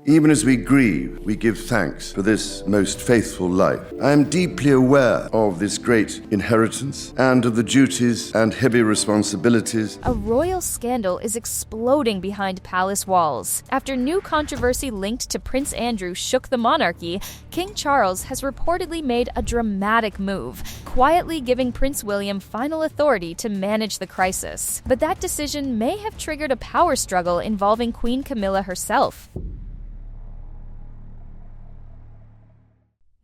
Even as we grieve, we give thanks for this most faithful life. I am deeply aware of this great inheritance and of the duties and heavy responsibilities. A royal scandal is exploding behind palace walls. After new controversy linked to Prince Andrew shook the monarchy, King Charles has reportedly made a dramatic move, quietly giving Prince William final authority to manage the crisis. But that decision may have triggered a power struggle involving Queen Camilla herself.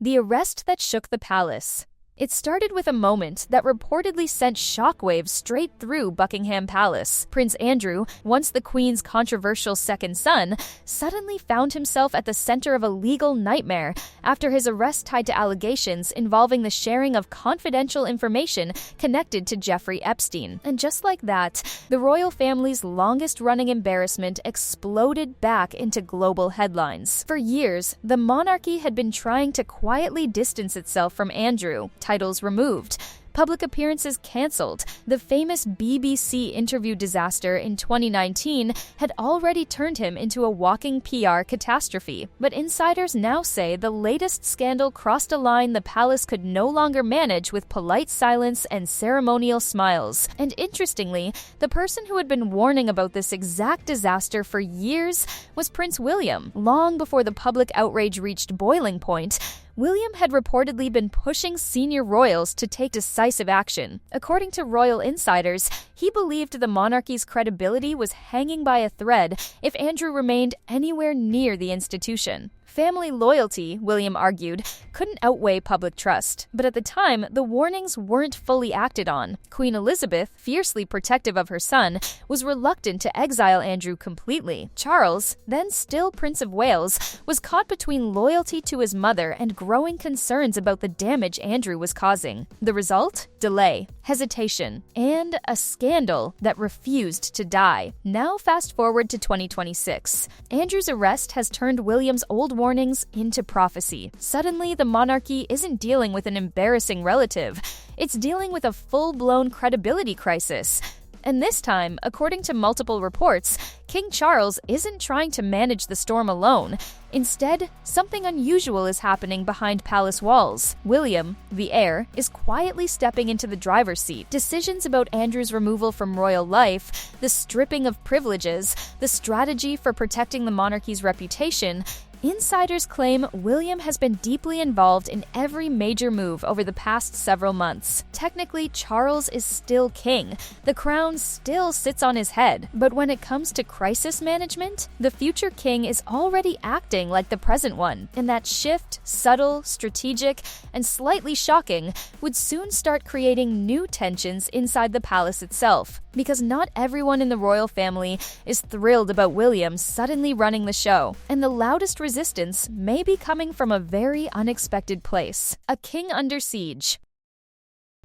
The arrest that shook the palace. It started with a moment that reportedly sent shockwaves straight through Buckingham Palace. Prince Andrew, once the Queen's controversial second son, suddenly found himself at the center of a legal nightmare after his arrest tied to allegations involving the sharing of confidential information connected to Jeffrey Epstein. And just like that, the royal family's longest-running embarrassment exploded back into global headlines. For years, the monarchy had been trying to quietly distance itself from Andrew. Titles removed, public appearances cancelled. The famous BBC interview disaster in 2019 had already turned him into a walking PR catastrophe. But insiders now say the latest scandal crossed a line the palace could no longer manage with polite silence and ceremonial smiles. And interestingly, the person who had been warning about this exact disaster for years was Prince William. Long before the public outrage reached boiling point, William had reportedly been pushing senior royals to take decisive action. According to royal insiders, he believed the monarchy's credibility was hanging by a thread if Andrew remained anywhere near the institution. Family loyalty, William argued, couldn't outweigh public trust. But at the time, the warnings weren't fully acted on. Queen Elizabeth, fiercely protective of her son, was reluctant to exile Andrew completely. Charles, then still Prince of Wales, was caught between loyalty to his mother and growing concerns about the damage Andrew was causing. The result? Delay, hesitation, and a scandal that refused to die. Now fast forward to 2026. Andrew's arrest has turned William's old warnings into prophecy. Suddenly, the monarchy isn't dealing with an embarrassing relative. It's dealing with a full-blown credibility crisis. And this time, according to multiple reports, King Charles isn't trying to manage the storm alone. Instead, something unusual is happening behind palace walls. William, the heir, is quietly stepping into the driver's seat. Decisions about Andrew's removal from royal life, the stripping of privileges, the strategy for protecting the monarchy's reputation. Insiders claim William has been deeply involved in every major move over the past several months. Technically, Charles is still king. The crown still sits on his head. But when it comes to crisis management, the future king is already acting like the present one. And that shift, subtle, strategic, and slightly shocking, would soon start creating new tensions inside the palace itself. Because not everyone in the royal family is thrilled about William suddenly running the show. And the loudest resistance may be coming from a very unexpected place: a king under siege.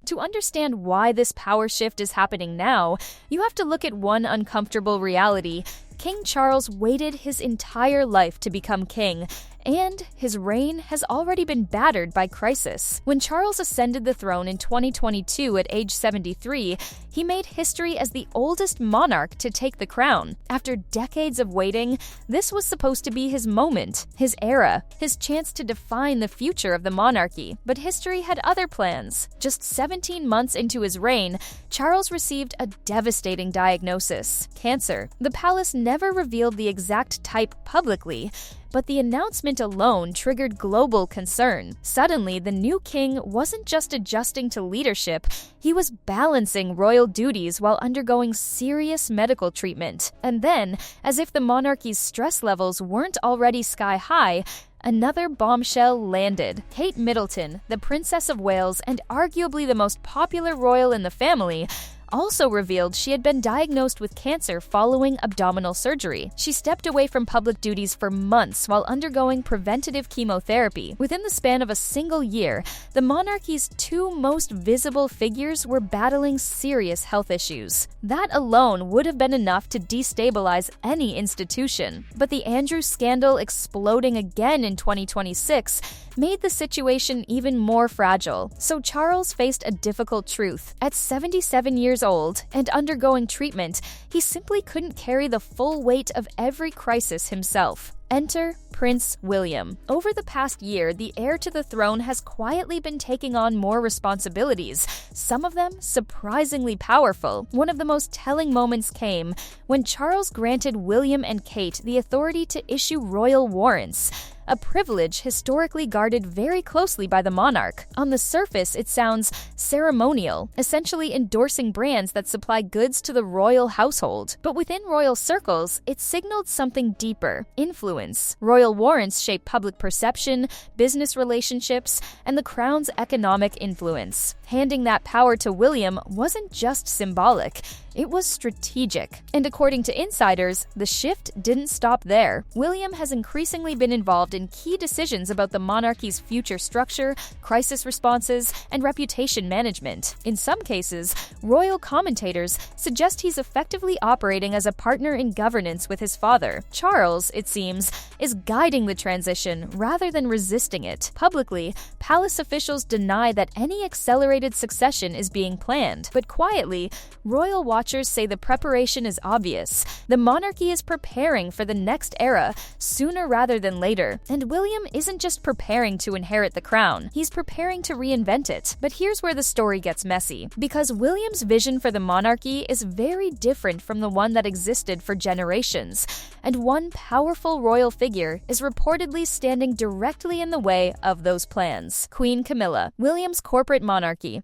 To understand why this power shift is happening now, you have to look at one uncomfortable reality. King Charles waited his entire life to become king, and his reign has already been battered by crisis. When Charles ascended the throne in 2022 at age 73, he made history as the oldest monarch to take the crown. After decades of waiting, this was supposed to be his moment, his era, his chance to define the future of the monarchy. But history had other plans. Just 17 months into his reign, Charles received a devastating diagnosis: cancer. The palace never revealed the exact type publicly, but the announcement alone triggered global concern. Suddenly, the new king wasn't just adjusting to leadership, he was balancing royal duties while undergoing serious medical treatment. And then, as if the monarchy's stress levels weren't already sky high, another bombshell landed. Kate Middleton, the Princess of Wales and arguably the most popular royal in the family, also revealed she had been diagnosed with cancer following abdominal surgery. She stepped away from public duties for months while undergoing preventative chemotherapy. Within the span of a single year, the monarchy's two most visible figures were battling serious health issues. That alone would have been enough to destabilize any institution. But the Andrew scandal exploding again in 2026 made the situation even more fragile. So Charles faced a difficult truth. At 77 years old and undergoing treatment, he simply couldn't carry the full weight of every crisis himself. Enter Prince William. Over the past year, the heir to the throne has quietly been taking on more responsibilities, some of them surprisingly powerful. One of the most telling moments came when Charles granted William and Kate the authority to issue royal warrants, a privilege historically guarded very closely by the monarch. On the surface, it sounds ceremonial, essentially endorsing brands that supply goods to the royal household. But within royal circles, it signaled something deeper: influence. Royal warrants shape public perception, business relationships, and the crown's economic influence. Handing that power to William wasn't just symbolic, it was strategic. And according to insiders, the shift didn't stop there. William has increasingly been involved in key decisions about the monarchy's future structure, crisis responses, and reputation management. In some cases, royal commentators suggest he's effectively operating as a partner in governance with his father. Charles, it seems, is guiding the transition rather than resisting it. Publicly, palace officials deny that any accelerated succession is being planned, but quietly, royal watchers say the preparation is obvious. The monarchy is preparing for the next era sooner rather than later. And William isn't just preparing to inherit the crown, he's preparing to reinvent it. But here's where the story gets messy, because William's vision for the monarchy is very different from the one that existed for generations. And one powerful royal figure is reportedly standing directly in the way of those plans: Queen Camilla, William's corporate monarchy.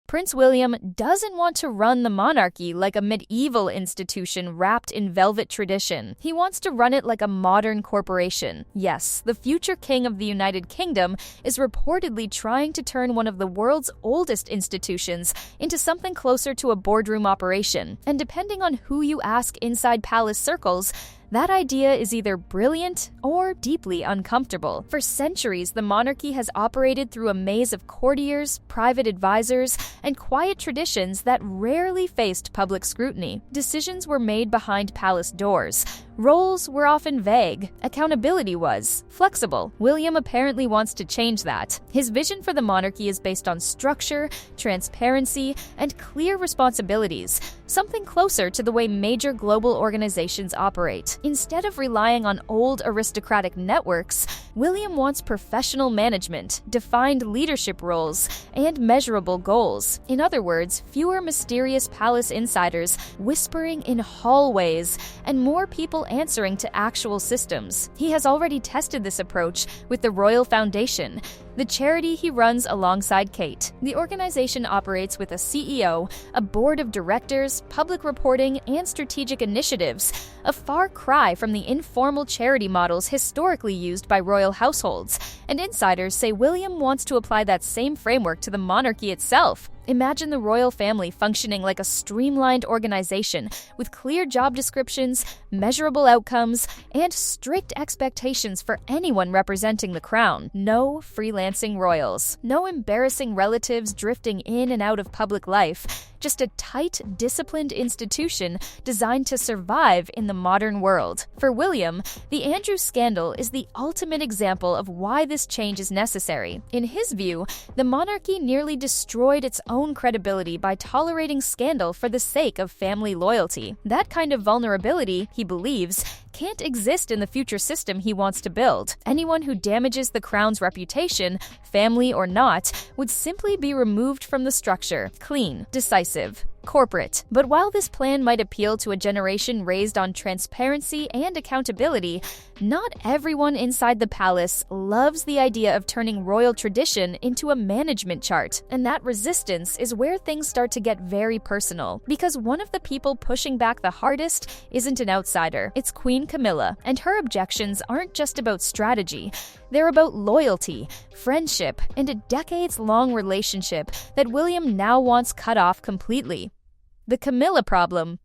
Prince William doesn't want to run the monarchy like a medieval institution wrapped in velvet tradition. He wants to run it like a modern corporation. Yes, the future king of the United Kingdom is reportedly trying to turn one of the world's oldest institutions into something closer to a boardroom operation. And depending on who you ask inside palace circles, that idea is either brilliant or deeply uncomfortable. For centuries, the monarchy has operated through a maze of courtiers, private advisors, and quiet traditions that rarely faced public scrutiny. Decisions were made behind palace doors. Roles were often vague. Accountability was flexible. William apparently wants to change that. His vision for the monarchy is based on structure, transparency, and clear responsibilities, something closer to the way major global organizations operate. Instead of relying on old aristocratic networks, William wants professional management, defined leadership roles, and measurable goals. In other words, fewer mysterious palace insiders whispering in hallways, and more people answering to actual systems. He has already tested this approach with the Royal Foundation, the charity he runs alongside Kate. The organization operates with a CEO, a board of directors, public reporting, and strategic initiatives, a far cry from the informal charity models historically used by royal households. And insiders say William wants to apply that same framework to the monarchy itself. Imagine the royal family functioning like a streamlined organization with clear job descriptions, measurable outcomes, and strict expectations for anyone representing the crown. No freelancing royals. No embarrassing relatives drifting in and out of public life. Just a tight, disciplined institution designed to survive in the modern world. For William, the Andrew scandal is the ultimate example of why this change is necessary. In his view, the monarchy nearly destroyed its own credibility by tolerating scandal for the sake of family loyalty. That kind of vulnerability, he believes, can't exist in the future system he wants to build. Anyone who damages the crown's reputation, family or not, would simply be removed from the structure. Clean, decisive, corporate. But while this plan might appeal to a generation raised on transparency and accountability, not everyone inside the palace loves the idea of turning royal tradition into a management chart. And that resistance is where things start to get very personal. Because one of the people pushing back the hardest isn't an outsider. It's Queen Camilla. And her objections aren't just about strategy. They're about loyalty, friendship, and a decades-long relationship that William now wants cut off completely. The Camilla Problem.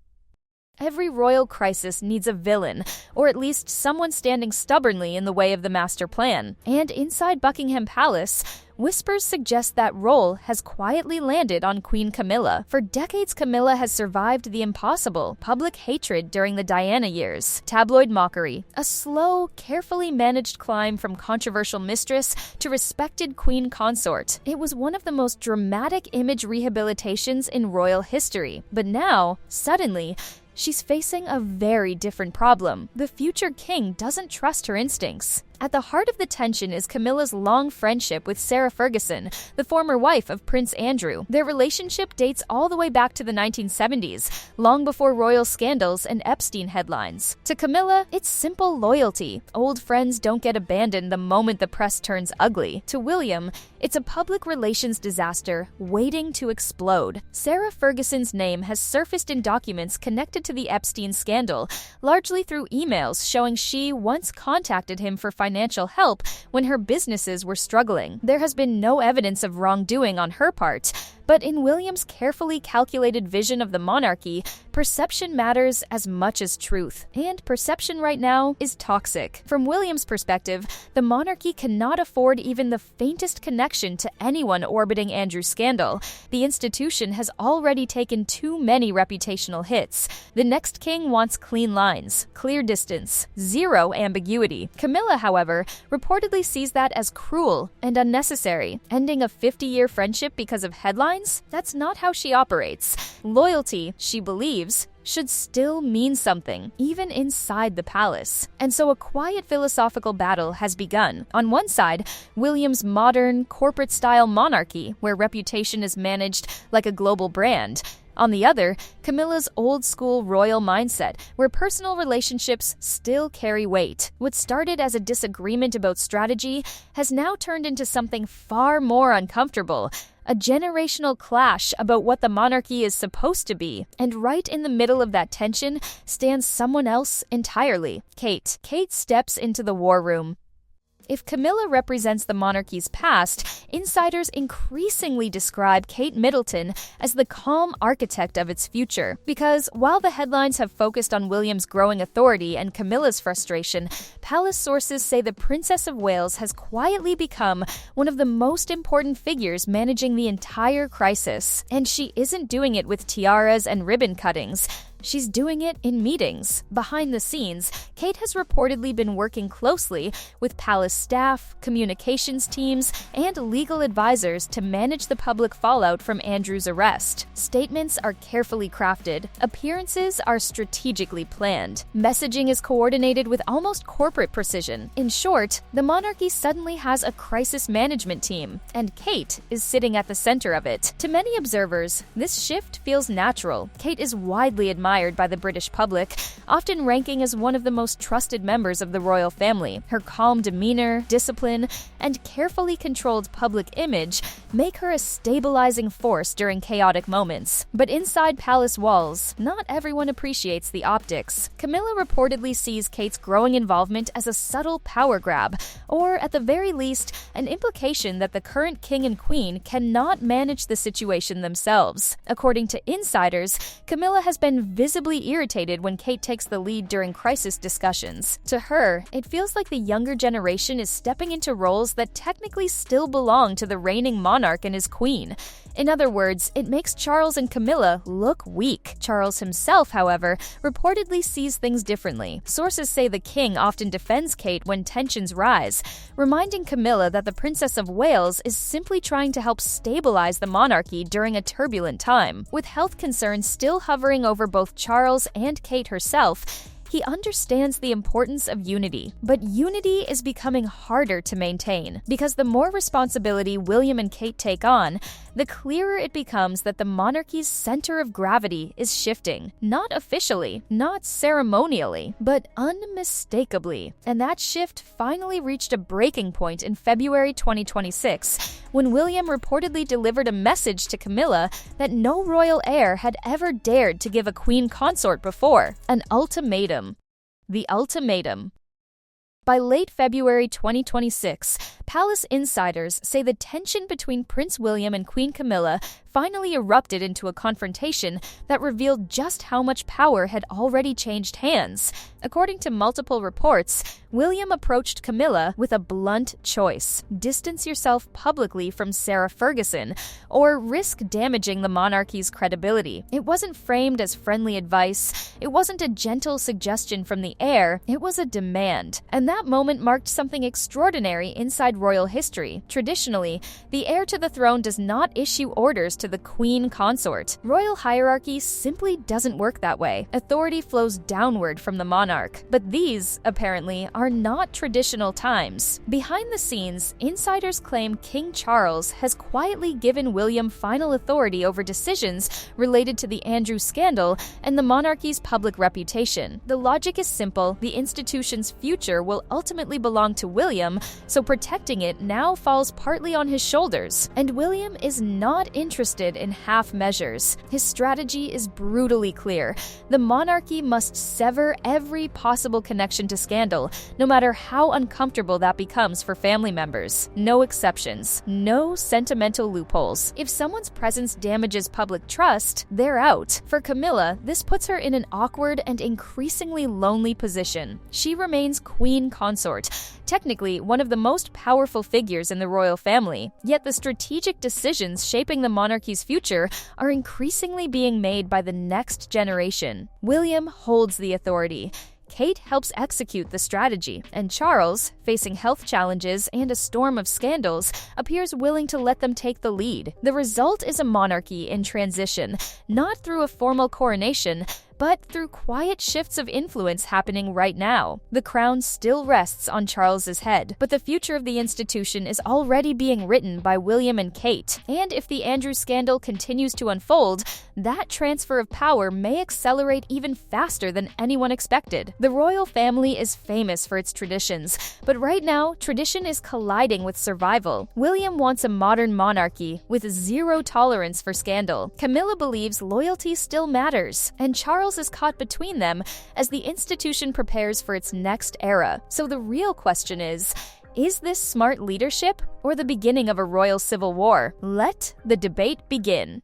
Every royal crisis needs a villain, or at least someone standing stubbornly in the way of the master plan. And inside Buckingham Palace, whispers suggest that role has quietly landed on Queen Camilla. For decades, Camilla has survived the impossible: public hatred during the Diana years, tabloid mockery, a slow, carefully managed climb from controversial mistress to respected queen consort. It was one of the most dramatic image rehabilitations in royal history. But now, suddenly, she's facing a very different problem. The future king doesn't trust her instincts. At the heart of the tension is Camilla's long friendship with Sarah Ferguson, the former wife of Prince Andrew. Their relationship dates all the way back to the 1970s, long before royal scandals and Epstein headlines. To Camilla, it's simple loyalty. Old friends don't get abandoned the moment the press turns ugly. To William, it's a public relations disaster waiting to explode. Sarah Ferguson's name has surfaced in documents connected to the Epstein scandal, largely through emails showing she once contacted him for financial help when her businesses were struggling. There has been no evidence of wrongdoing on her part, but in William's carefully calculated vision of the monarchy, perception matters as much as truth. And perception right now is toxic. From William's perspective, the monarchy cannot afford even the faintest connection to anyone orbiting Andrew's scandal. The institution has already taken too many reputational hits. The next king wants clean lines, clear distance, zero ambiguity. Camilla, however, reportedly sees that as cruel and unnecessary. Ending a 50-year friendship because of headlines? That's not how she operates. Loyalty, she believes, should still mean something, even inside the palace. And so a quiet philosophical battle has begun. On one side, William's modern, corporate-style monarchy, where reputation is managed like a global brand. On the other, Camilla's old-school royal mindset, where personal relationships still carry weight. What started as a disagreement about strategy has now turned into something far more uncomfortable. A generational clash about what the monarchy is supposed to be. And right in the middle of that tension stands someone else entirely, Kate. Kate steps into the war room. If Camilla represents the monarchy's past, insiders increasingly describe Kate Middleton as the calm architect of its future. Because while the headlines have focused on William's growing authority and Camilla's frustration, palace sources say the Princess of Wales has quietly become one of the most important figures managing the entire crisis. And she isn't doing it with tiaras and ribbon cuttings. She's doing it in meetings. Behind the scenes, Kate has reportedly been working closely with palace staff, communications teams, and legal advisors to manage the public fallout from Andrew's arrest. Statements are carefully crafted. Appearances are strategically planned. Messaging is coordinated with almost corporate precision. In short, the monarchy suddenly has a crisis management team, and Kate is sitting at the center of it. To many observers, this shift feels natural. Kate is widely admired by the British public, often ranking as one of the most trusted members of the royal family. Her calm demeanor, discipline, and carefully controlled public image make her a stabilizing force during chaotic moments. But inside palace walls, not everyone appreciates the optics. Camilla reportedly sees Kate's growing involvement as a subtle power grab, or at the very least, an implication that the current king and queen cannot manage the situation themselves. According to insiders, Camilla has been visibly irritated when Kate takes the lead during crisis discussions. To her, it feels like the younger generation is stepping into roles that technically still belong to the reigning monarch and his queen. In other words, it makes Charles and Camilla look weak. Charles himself, however, reportedly sees things differently. Sources say the king often defends Kate when tensions rise, reminding Camilla that the Princess of Wales is simply trying to help stabilize the monarchy during a turbulent time. With health concerns still hovering over both Charles and Kate herself, he understands the importance of unity. But unity is becoming harder to maintain, because the more responsibility William and Kate take on, the clearer it becomes that the monarchy's center of gravity is shifting. Not officially, not ceremonially, but unmistakably. And that shift finally reached a breaking point in February 2026, when William reportedly delivered a message to Camilla that no royal heir had ever dared to give a queen consort before: an ultimatum. The ultimatum. By late February 2026, palace insiders say the tension between Prince William and Queen Camilla finally erupted into a confrontation that revealed just how much power had already changed hands. According to multiple reports, William approached Camilla with a blunt choice: distance yourself publicly from Sarah Ferguson, or risk damaging the monarchy's credibility. It wasn't framed as friendly advice, it wasn't a gentle suggestion from the heir, it was a demand. And that moment marked something extraordinary inside royal history. Traditionally, the heir to the throne does not issue orders to the Queen Consort. Royal hierarchy simply doesn't work that way. Authority flows downward from the monarch. But these, apparently, are not traditional times. Behind the scenes, insiders claim King Charles has quietly given William final authority over decisions related to the Andrew scandal and the monarchy's public reputation. The logic is simple: the institution's future will ultimately belong to William, so protecting it now falls partly on his shoulders. And William is not interested in half measures. His strategy is brutally clear. The monarchy must sever every possible connection to scandal, no matter how uncomfortable that becomes for family members. No exceptions. No sentimental loopholes. If someone's presence damages public trust, they're out. For Camilla, this puts her in an awkward and increasingly lonely position. She remains Queen Consort, technically one of the most powerful figures in the royal family, yet the strategic decisions shaping the monarchy's future are increasingly being made by the next generation. William holds the authority. Kate helps execute the strategy, and Charles, facing health challenges and a storm of scandals, appears willing to let them take the lead. The result is a monarchy in transition, not through a formal coronation, but through quiet shifts of influence happening right now. The crown still rests on Charles's head, but the future of the institution is already being written by William and Kate. And if the Andrew scandal continues to unfold, that transfer of power may accelerate even faster than anyone expected. The royal family is famous for its traditions, but right now, tradition is colliding with survival. William wants a modern monarchy with zero tolerance for scandal. Camilla believes loyalty still matters, and Charles is caught between them as the institution prepares for its next era. So the real question is this smart leadership or the beginning of a royal civil war? Let the debate begin.